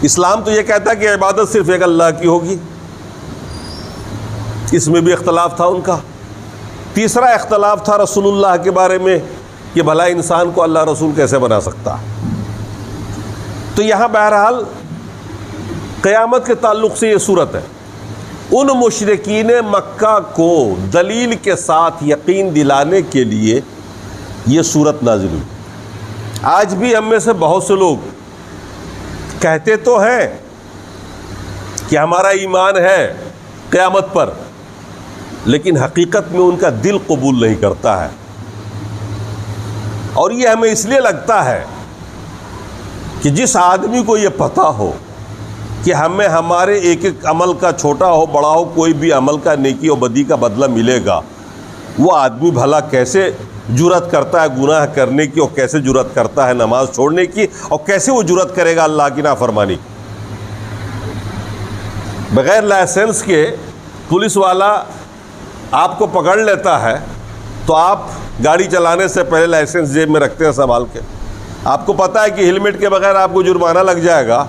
इस्लाम तो ये कहता है कि इबादत सिर्फ एक अल्लाह की होगी, इसमें भी इख्तलाफ था उनका। तीसरा इख्तलाफ था रसूलुल्लाह के बारे में कि भला इंसान को अल्लाह रसूल कैसे बना सकता। तो यहाँ बहरहाल क़यामत के ताल्लुक़ से ये सूरत है। उन मुशरिकीन मक्का को दलील के साथ यकीन दिलाने के लिए ये सूरत नाज़िल हुई। आज भी हम में से बहुत से लोग कहते तो हैं कि हमारा ईमान है क़यामत पर, लेकिन हकीकत में उनका दिल कबूल नहीं करता है। और ये हमें इसलिए लगता है कि जिस आदमी को ये पता हो कि हमें हमारे एक एक अमल का, छोटा हो बड़ा हो, कोई भी अमल का नेकी और बदी का बदला मिलेगा, वो आदमी भला कैसे जुरत करता है गुनाह करने की, और कैसे जुरत करता है नमाज छोड़ने की, और कैसे वो जुरत करेगा अल्लाह की नाफरमानी। बगैर लाइसेंस के पुलिस वाला आपको पकड़ लेता है तो आप गाड़ी चलाने से पहले लाइसेंस जेब में रखते हैं संभाल के। आपको पता है कि हेलमेट के बगैर आपको जुर्माना लग जाएगा,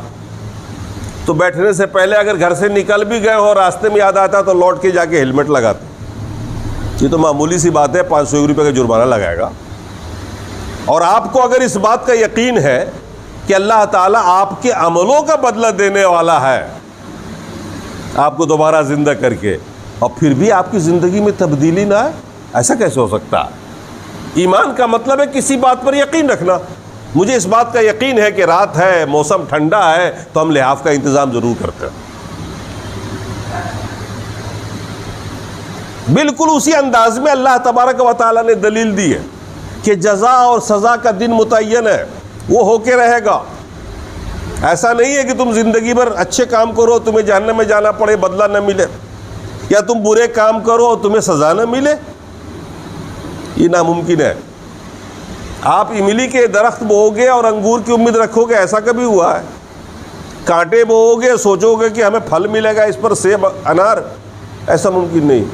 तो बैठने से पहले अगर घर से निकल भी गए हो, रास्ते में याद आता तो लौट के जाके हेलमेट लगाते। ये तो मामूली सी बात है, 500 रुपये का जुर्माना लगाएगा। और आपको अगर इस बात का यकीन है कि अल्लाह ताला आपके अमलों का बदला देने वाला है आपको दोबारा जिंदा करके, और फिर भी आपकी ज़िंदगी में तब्दीली ना आए, ऐसा कैसे हो सकता है? ईमान का मतलब है किसी बात पर यकीन रखना। मुझे इस बात का यकीन है कि रात है, मौसम ठंडा है, तो हम लिहाफ का इंतज़ाम ज़रूर करते हैं। बिल्कुल उसी अंदाज में अल्लाह तबारक व तआला ने दलील दी है कि जज़ा और सज़ा का दिन मुतय्यन है, वो होके रहेगा। ऐसा नहीं है कि तुम ज़िंदगी भर अच्छे काम करो तुम्हें जहन्नम में जाना पड़े, बदला न मिले, या तुम बुरे काम करो और तुम्हें सज़ा न मिले। ये नामुमकिन है। आप इमली के दरख्त बोओगे और अंगूर की उम्मीद रखोगे, ऐसा कभी हुआ है? कांटे बोओगे, सोचोगे कि हमें फल मिलेगा इस पर, सेब अनार, ऐसा मुमकिन नहीं।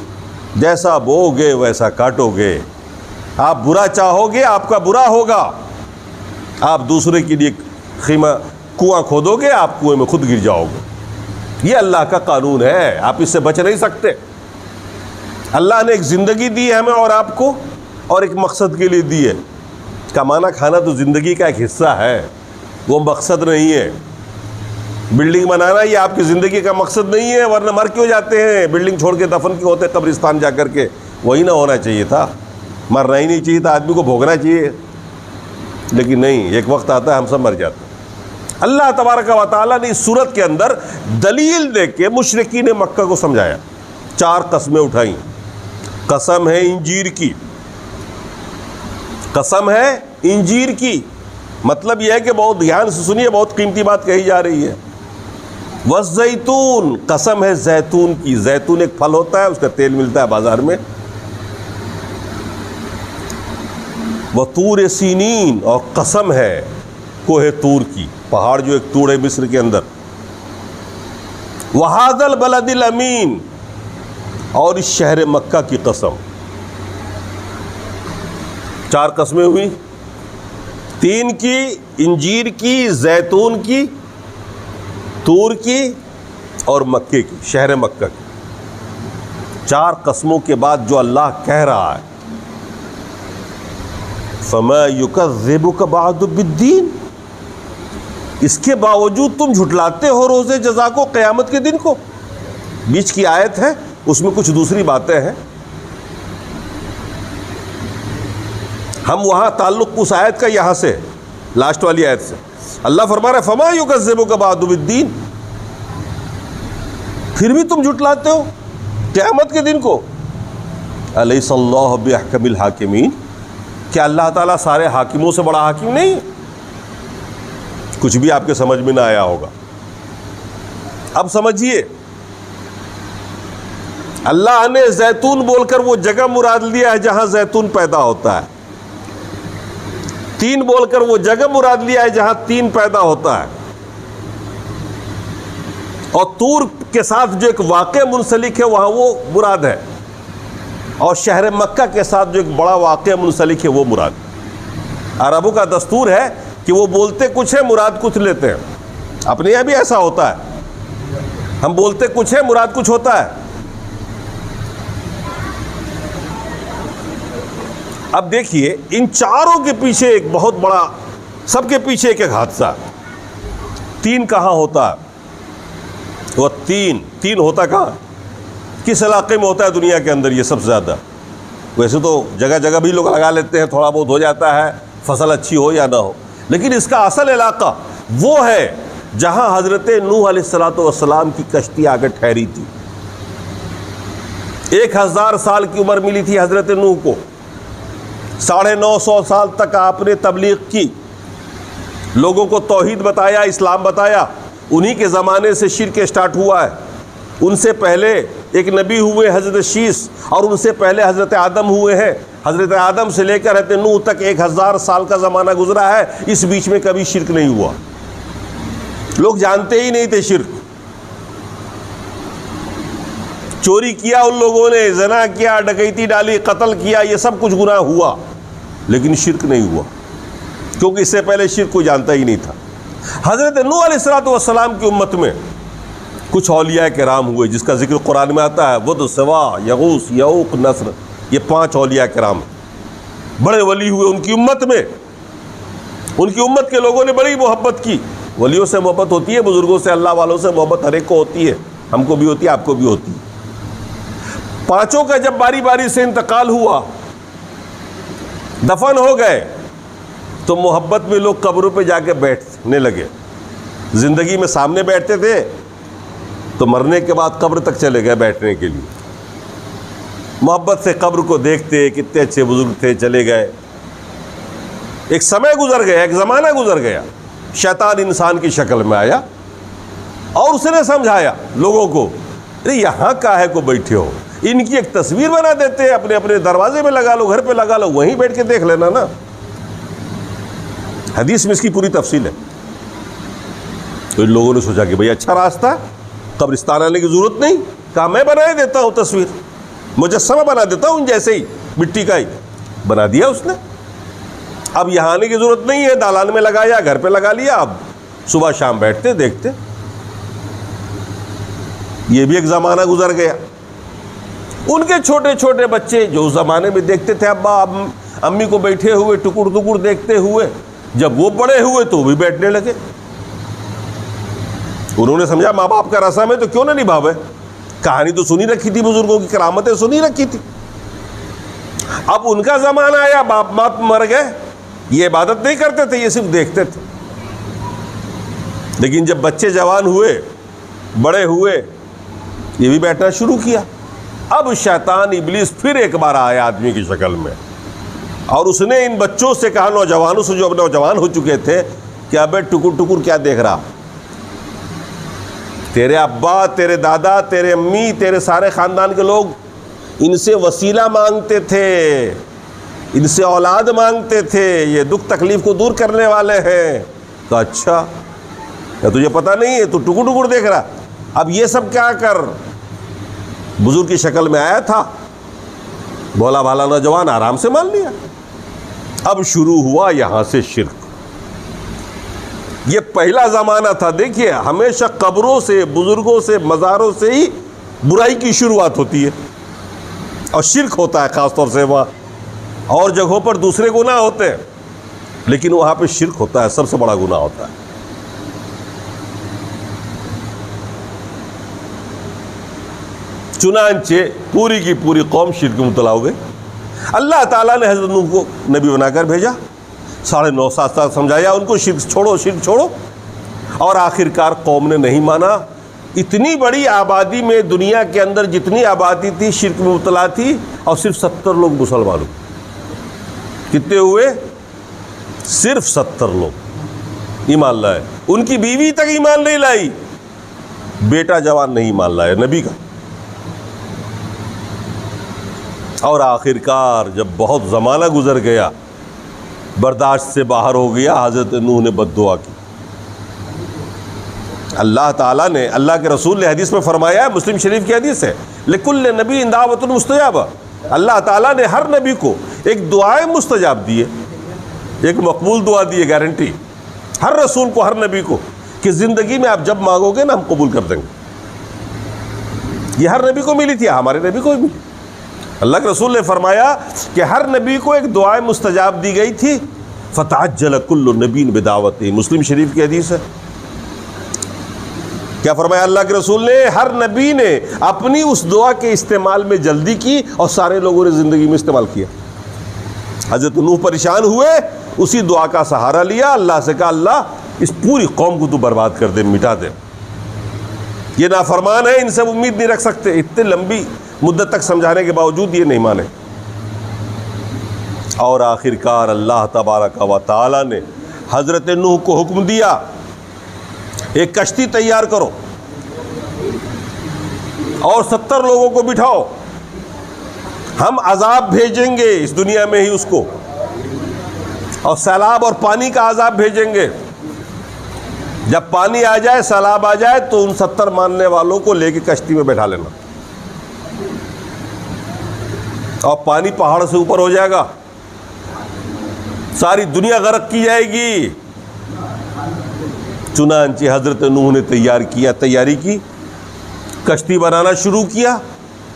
जैसा बोओगे वैसा काटोगे। आप बुरा चाहोगे आपका बुरा होगा। आप दूसरे के लिए खीमा कुआं खोदोगे, आप कुएं में खुद गिर जाओगे। ये अल्लाह का कानून है, आप इससे बच नहीं सकते। अल्लाह ने एक ज़िंदगी दी है हमें और आपको, और एक मकसद के लिए दी है। कमाना खाना तो ज़िंदगी का एक हिस्सा है, वो मकसद नहीं है। बिल्डिंग बनाना ये आपकी ज़िंदगी का मकसद नहीं है, वरना मर क्यों जाते हैं? बिल्डिंग छोड़ के दफन क्यों होते कब्रिस्तान जा कर के? वही ना होना चाहिए था, मरना ही नहीं चाहिए था, आदमी को भोगना चाहिए। लेकिन नहीं, एक वक्त आता है हम सब मर जाते हैं। अल्लाह तबारक व तआला ने इस सूरत के अंदर दलील दे के मुशरिकीन मक्का को समझाया। 4 कस्में उठाई। कसम है इंजीर की, कसम है इंजीर की। मतलब यह है कि बहुत ध्यान से सुनिए, बहुत कीमती बात कही जा रही है। वज़्ज़ैतून, कसम है जैतून की। जैतून एक फल होता है, उसका तेल मिलता है बाजार में। वतूर सीनीन, और कसम है कोहे तूर की, पहाड़ जो एक तूर है मिस्र के अंदर। वहादल बलदिल अमीन, और इस शहर मक्का की कसम। 4 कस्में हुई, 3 की, इंजीर की, जैतून की, तूर की और मक्के की, शहर मक्का की। 4 कस्मों के बाद जो अल्लाह कह रहा है, फमा युकज़्ज़िबुक बअदु बिद्दीन, इसके बावजूद तुम झुटलाते हो रोज़े जज़ा को, क़यामत के दिन को। बीच की आयत है, उसमें कुछ दूसरी बातें हैं। हम वहाँ ताल्लुक़ उस आयत का यहाँ से, लास्ट वाली आयत से। अल्लाह फरमा रहा है फमा युकज़्ज़िबुक बअदु बिद्दीन, फिर भी तुम झुटलाते हो क़यामत के दिन को। अलैहिस्सल्लाहु बिअहकमिल हाकिमीन, क्या अल्लाह ताला सारे हाकिमों से बड़ा हाकिम नहीं? कुछ भी आपके समझ में ना आया होगा। अब समझिए, अल्लाह ने जैतून बोलकर वो जगह मुराद लिया है जहां जैतून पैदा होता है। 3 बोलकर वो जगह मुराद लिया है जहां 3 पैदा होता है। और तूर के साथ जो एक वाक़या मुंसलिक है वहां वो मुराद है, और शहर मक्का के साथ जो एक बड़ा वाक़या मुंसलिक है वो मुराद। अरबों का दस्तूर है कि वो बोलते कुछ है, मुराद कुछ लेते हैं। अपने यहाँ भी ऐसा होता है, हम बोलते कुछ है, मुराद कुछ होता है। अब देखिए, इन चारों के पीछे एक बहुत बड़ा, सबके पीछे एक एक हादसा। तीन कहाँ होता है? वो तीन होता कहाँ, किस इलाके में होता है दुनिया के अंदर ये सबसे ज़्यादा? वैसे तो जगह जगह भी लोग लगा लेते हैं, थोड़ा बहुत हो जाता है, फसल अच्छी हो या ना हो, लेकिन इसका असल इलाका वो है जहाँ हज़रत नूह अलैहिस्सलाम की कश्ती आकर ठहरी थी। 1000 साल की उम्र मिली थी हज़रत नूह को, 950 साल तक आपने तबलीग की, लोगों को तौहीद बताया, इस्लाम बताया। उन्हीं के ज़माने से शिर्क स्टार्ट हुआ है। उनसे पहले एक नबी हुए हज़रत शीस, और उनसे पहले हज़रत आदम हुए हैं। हज़रत आदम से लेकर हज़रत नूह तक 1000 साल का ज़माना गुजरा है। इस बीच में कभी शिर्क नहीं हुआ, लोग जानते ही नहीं थे शिर्क। चोरी किया उन लोगों ने, ज़ना किया, डकैती डाली, कत्ल किया, ये सब कुछ गुनाह हुआ, लेकिन शिर्क नहीं हुआ, क्योंकि इससे पहले शिर्क कोई जानता ही नहीं था। हज़रत नूह अलैहिस्सलाम की उम्मत में कुछ औलिया किराम हुए, जिसका जिक्र कुरान में आता है, वद, सवा, यगूस, यऊक, नस्र, ये 5 औलिया किराम बड़े वली हुए उनकी उम्मत में। उनकी उम्मत के लोगों ने बड़ी मोहब्बत की। वलियों से मोहब्बत होती है, बुजुर्गों से, अल्लाह वालों से मोहब्बत हर एक को होती है, हमको भी होती है, आपको भी होती है। 5 का जब बारी बारी से इंतकाल हुआ, दफन हो गए, तो मोहब्बत में लोग कब्रों पे जाके बैठने लगे। जिंदगी में सामने बैठते थे, तो मरने के बाद कब्र तक चले गए बैठने के लिए। मोहब्बत से कब्र को देखते, कितने अच्छे बुजुर्ग थे, चले गए। एक समय गुजर गया, एक ज़माना गुजर गया, शैतान इंसान की शक्ल में आया और उसने समझाया लोगों को, अरे यहाँ काहे को बैठे हो, इनकी एक तस्वीर बना देते हैं, अपने अपने दरवाजे में लगा लो, घर पे लगा लो, वहीं बैठ के देख लेना ना। हदीस में इसकी पूरी तफसील है। तो इन लोगों ने सोचा कि भाई अच्छा रास्ता, कब्रिस्तान आने की ज़रूरत नहीं, कहा मैं बना देता हूँ तस्वीर, मुजस्समा बना देता हूँ जैसे ही, मिट्टी का ही बना दिया उसने। अब यहाँ आने की ज़रूरत नहीं है, दालान में लगाया, घर पे लगा लिया, अब सुबह शाम बैठते देखते। ये भी एक ज़माना गुजर गया। उनके छोटे छोटे बच्चे जो उस ज़माने में देखते थे अब्बा अम्मी को बैठे हुए टुकुर टुकुर देखते हुए, जब वो बड़े हुए तो वो भी बैठने लगे। उन्होंने समझा माँ बाप का रस्म है तो क्यों ना निभावे। कहानी तो सुनी रखी थी, बुजुर्गों की करामतें सुनी रखी थी। अब उनका ज़माना आया, बाप बाप मर गए, ये इबादत नहीं करते थे, ये सिर्फ देखते थे। लेकिन जब बच्चे जवान हुए, बड़े हुए, ये भी बैठना शुरू किया। अब शैतान इब्लीस फिर एक बार आया आदमी की शक्ल में, और उसने इन बच्चों से कहा, नौजवानों से जो अब नौजवान हो चुके थे, कि अबे टुकुर टुकुर क्या देख रहा, तेरे अब्बा, तेरे दादा, तेरे अम्मी, तेरे सारे ख़ानदान के लोग इनसे वसीला मांगते थे, इनसे औलाद मांगते थे, ये दुख तकलीफ़ को दूर करने वाले हैं। तो अच्छा, या तुझे पता नहीं है, तू टुकुर टुकुर देख रहा, अब ये सब क्या कर। बुजुर्ग की शक्ल में आया था, भोला भाला नौजवान आराम से मान लिया। अब शुरू हुआ यहाँ से शिर्क। ये पहला ज़माना था। देखिए, हमेशा कब्रों से, बुजुर्गों से, मज़ारों से ही बुराई की शुरुआत होती है, और शिर्क होता है ख़ासतौर से। वहाँ और जगहों पर दूसरे गुनाह होते हैं, लेकिन वहाँ पे शिर्क होता है, सबसे बड़ा गुनाह होता है। चुनांचे पूरी की पूरी कौम शिर्क में मुब्तला हो गई। अल्लाह ताला ने हज़रत नूह को नबी बनाकर भेजा, 9.5 साल समझाया उनको, शिर्क छोड़ो, शिर्क छोड़ो, और आखिरकार कौम ने नहीं माना। इतनी बड़ी आबादी में, दुनिया के अंदर जितनी आबादी थी शिर्क में मुब्तला थी, और सिर्फ 70 लोग मुसलमान हुए। कितने हुए? सिर्फ 70 लोग ईमान लाए। उनकी बीवी तक ईमान नहीं लाई, बेटा जवान नहीं ईमान लाया नबी का। और आखिरकार जब बहुत ज़माना गुजर गया, बर्दाश्त से बाहर हो गया, हज़रत नूह ने बद्दुआ की। अल्लाह ताला ने, अल्लाह के रसूल ने हदीस में फरमाया है, मुस्लिम शरीफ की हदीस है, लिकुल्ल नबी दावतुन मुस्तजाबा। अल्लाह ताला ने हर नबी को एक दुआएं मुस्तजाब दिए, एक मकबूल दुआ दी है, गारंटी हर रसूल को, हर नबी को, कि ज़िंदगी में आप जब मांगोगे ना हम कबूल कर देंगे। ये हर नबी को मिली थी, हमारे नबी को भी मिली। अल्लाह के रसूल ने फरमाया कि हर नबी को एक दुआ मुस्तजाब दी गई थी, फ़तअज्जल कुल्लु नबीन बिदावती, मुस्लिम शरीफ की हदीस है। क्या फरमाया अल्लाह के रसूल ने? हर नबी ने अपनी उस दुआ के इस्तेमाल में जल्दी की और सारे लोगों ने ज़िंदगी में इस्तेमाल किया। हज़रत नूह परेशान हुए, उसी दुआ का सहारा लिया, अल्लाह से कहा अल्लाह इस पूरी कौम को तू बर्बाद कर दे, मिटा दे, ये नाफरमान है, इनसे उम्मीद नहीं रख सकते। इतने लंबी मुद्दत तक समझाने के बावजूद ये नहीं माने। और आखिरकार अल्लाह तबारक व तआला ने हज़रत नूह को हुक्म दिया, एक कश्ती तैयार करो और 70 लोगों को बिठाओ, हम अजाब भेजेंगे इस दुनिया में ही उसको, और सैलाब और पानी का अजाब भेजेंगे। जब पानी आ जाए, सैलाब आ जाए, तो उन 70 मानने वालों को लेके कश्ती में बैठा लेना, और पानी पहाड़ से ऊपर हो जाएगा, सारी दुनिया गर्क की जाएगी। चुनांचे हजरत नूह ने तैयारी की, कश्ती बनाना शुरू किया,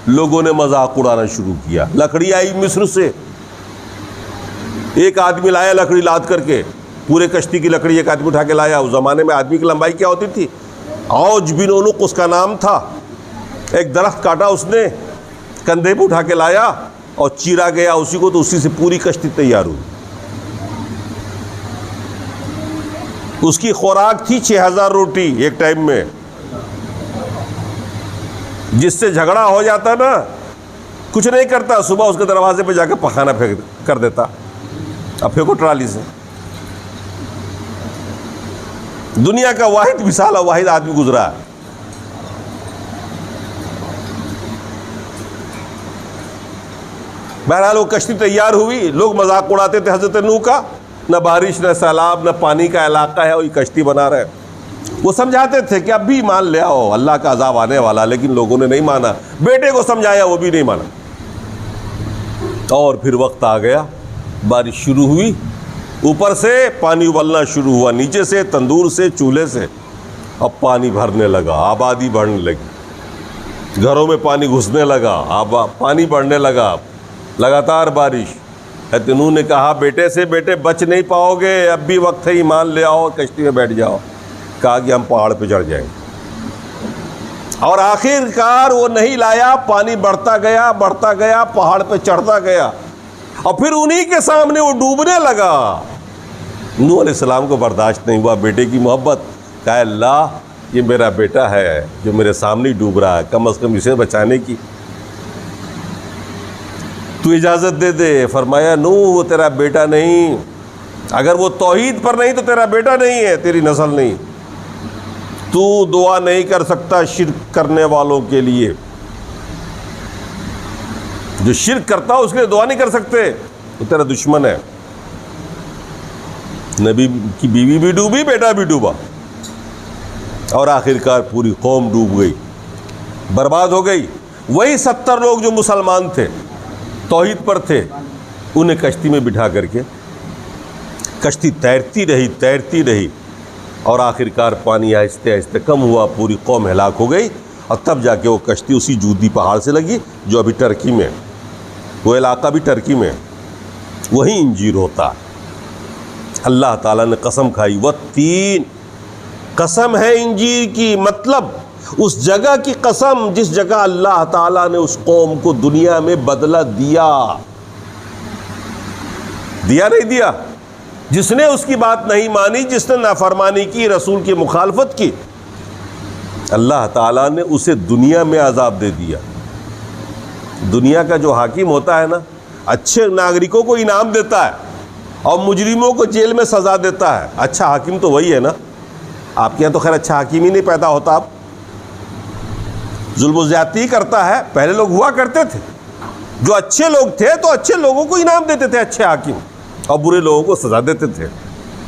लोगों ने मजाक उड़ाना शुरू किया। लकड़ी आई मिस्र से, एक आदमी लाया लकड़ी लाद करके, पूरे कश्ती की लकड़ी एक आदमी उठा के लाया। उस ज़माने में आदमी की लंबाई क्या होती थी? औज बिन उनुक उसका नाम था। एक दरख्त काटा उसने, कंधे पे उठा के लाया और चीरा गया उसी को, तो उसी से पूरी कश्ती तैयार हुई। उसकी खुराक थी 6000 रोटी एक टाइम में। जिससे झगड़ा हो जाता ना, कुछ नहीं करता, सुबह उसके दरवाजे पे जाकर पखाना फेंक कर देता, अब फेंको ट्राली से। दुनिया का वाहिद मिसाल, वाहिद आदमी गुजरा है। बहरहाल वो कश्ती तैयार हुई, लोग मजाक उड़ाते थे हजरत नूह का, न बारिश न सैलाब न पानी का इलाका है, वही कश्ती बना रहे। वो समझाते थे कि अब भी मान ले आओ, अल्लाह का अजाब आने वाला, लेकिन लोगों ने नहीं माना। बेटे को समझाया, वो भी नहीं माना। और फिर वक्त आ गया, बारिश शुरू हुई, ऊपर से पानी उबलना शुरू हुआ, नीचे से तंदूर से, चूल्हे से। अब पानी भरने लगा, आबादी बढ़ने लगी, घरों में पानी घुसने लगा, पानी बढ़ने लगा, लगातार बारिश। नूह ने कहा बेटे से, बेटे बच नहीं पाओगे, अब भी वक्त है, ईमान ले आओ, कश्ती में बैठ जाओ। कहा कि हम पहाड़ पे चढ़ जाएंगे। और आखिरकार वो नहीं लाया, पानी बढ़ता गया, पहाड़ पे चढ़ता गया, और फिर उन्हीं के सामने वो डूबने लगा। नूह अलैहिस्सलाम को बर्दाश्त नहीं हुआ, बेटे की मोहब्बत। कहा अल्लाह, ये मेरा बेटा है जो मेरे सामने ही डूब रहा है, कम से कम इसे बचाने की तू इजाज़त दे दे। फरमाया नूह, वो तेरा बेटा नहीं, अगर वो तौहीद पर नहीं तो तेरा बेटा नहीं है, तेरी नस्ल नहीं। तू दुआ नहीं कर सकता शिर्क करने वालों के लिए, जो शिर्क करता उसके लिए दुआ नहीं कर सकते, तो तेरा दुश्मन है। नबी की बीवी भी डूबी, बेटा भी डूबा, और आखिरकार पूरी कौम डूब गई, बर्बाद हो गई। वही 70 लोग जो मुसलमान थे, तौहीद पर थे, उन्हें कश्ती में बिठा करके कश्ती तैरती रही, और आखिरकार पानी आहिस्ते आहिस्ते कम हुआ, पूरी कौम हलाक हो गई। और तब जाके वो कश्ती उसी जूदी पहाड़ से लगी जो अभी टर्की में, वो इलाका भी टर्की में, वहीं इंजीर होता है। अल्लाह ताला ने कसम खाई, वह 3 कसम है इंजीर की, मतलब उस जगह की कसम जिस जगह अल्लाह ताला ने उस कौम को दुनिया में बदला दिया नहीं दिया। जिसने उसकी बात नहीं मानी, जिसने नाफरमानी की, रसूल की मुखालफत की, अल्लाह ताला ने उसे दुनिया में अजाब दे दिया। दुनिया का जो हाकिम होता है ना, अच्छे नागरिकों को इनाम देता है और मुजरिमों को जेल में सज़ा देता है। अच्छा हाकिम तो वही है ना। आपके यहाँ तो खैर अच्छा हाकिम ही नहीं पैदा होता, अब जुल्म ज़्यादती करता है। पहले लोग हुआ करते थे, जो अच्छे लोग थे तो अच्छे लोगों को इनाम देते थे अच्छे हाकिम, और बुरे लोगों को सज़ा देते थे।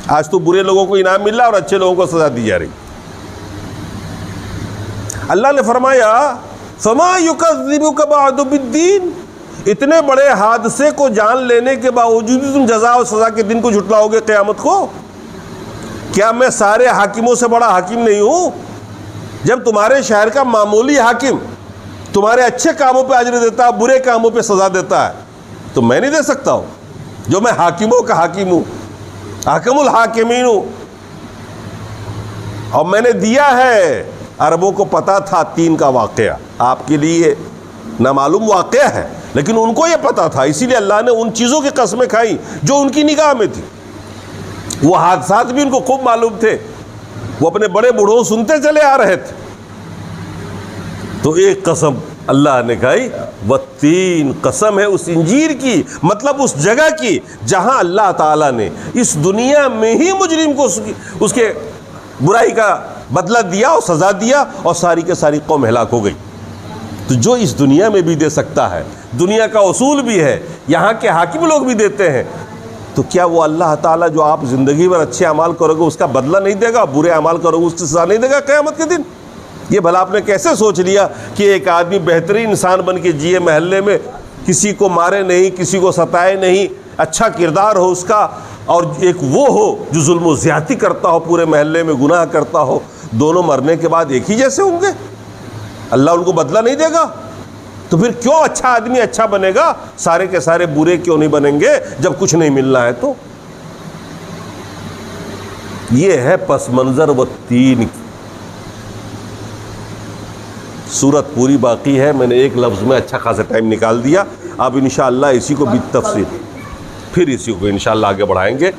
आज तो बुरे लोगों को इनाम मिल रहा और अच्छे लोगों को सज़ा दी जा रही। अल्लाह ने फरमाया, फमा युकज़्ज़िबुका बअदु बिद्दीन, इतने बड़े हादसे को जान लेने के बावजूद तुम जज़ा और सज़ा के दिन को झुटलाओगे क़यामत को। क्या मैं सारे हाकिमों से बड़ा हाकिम नहीं हूं? जब तुम्हारे शहर का मामूली हाकिम तुम्हारे अच्छे कामों पे अजर देता है, बुरे कामों पे सजा देता है, तो मैं नहीं दे सकता हूं? जो मैं हाकिमों का हाकिम हूं, हाकिमुल हाकिमीन हूं। और मैंने दिया है, अरबों को पता था 3 का वाकया, आपके लिए नामालूम वाकया है, लेकिन उनको ये पता था, इसीलिए अल्लाह ने उन चीज़ों की कसमें खाई जो उनकी निगाह में थी। वो हादसात भी उनको खूब मालूम थे, वो अपने बड़े बूढ़ों सुनते चले आ रहे थे। तो एक कसम अल्लाह ने खाई, वह 3 कसम है उस इंजीर की, मतलब उस जगह की जहां अल्लाह ताला ने इस दुनिया में ही मुजरिम को उसके बुराई का बदला दिया और सजा दिया, और सारी के सारी कौम हलाक हो गई। तो जो इस दुनिया में भी दे सकता है, दुनिया का उसूल भी है, यहाँ के हाकिम लोग भी देते हैं, तो क्या वो अल्लाह ताला जो आप ज़िंदगी भर अच्छे अमाल करोगे उसका बदला नहीं देगा, बुरे अमाल करोगे उसकी सज़ा नहीं देगा क़यामत के दिन? ये भला आपने कैसे सोच लिया कि एक आदमी बेहतरीन इंसान बन के जिए मोहल्ले में, किसी को मारे नहीं, किसी को सताए नहीं, अच्छा किरदार हो उसका, और एक वो हो जो जुल्म व ज़्यादती करता हो, पूरे मोहल्ले में गुनाह करता हो, दोनों मरने के बाद एक ही जैसे होंगे? अल्लाह उनको बदला नहीं देगा? तो फिर क्यों अच्छा आदमी अच्छा बनेगा, सारे के सारे बुरे क्यों नहीं बनेंगे जब कुछ नहीं मिलना है? तो ये है पस मंज़र व 3। सूरत पूरी बाकी है, मैंने एक लफ्ज़ में अच्छा खासा टाइम निकाल दिया। अब इंशाअल्लाह इसी को भी तफसील फिर इसी को इंशाअल्लाह आगे बढ़ाएंगे।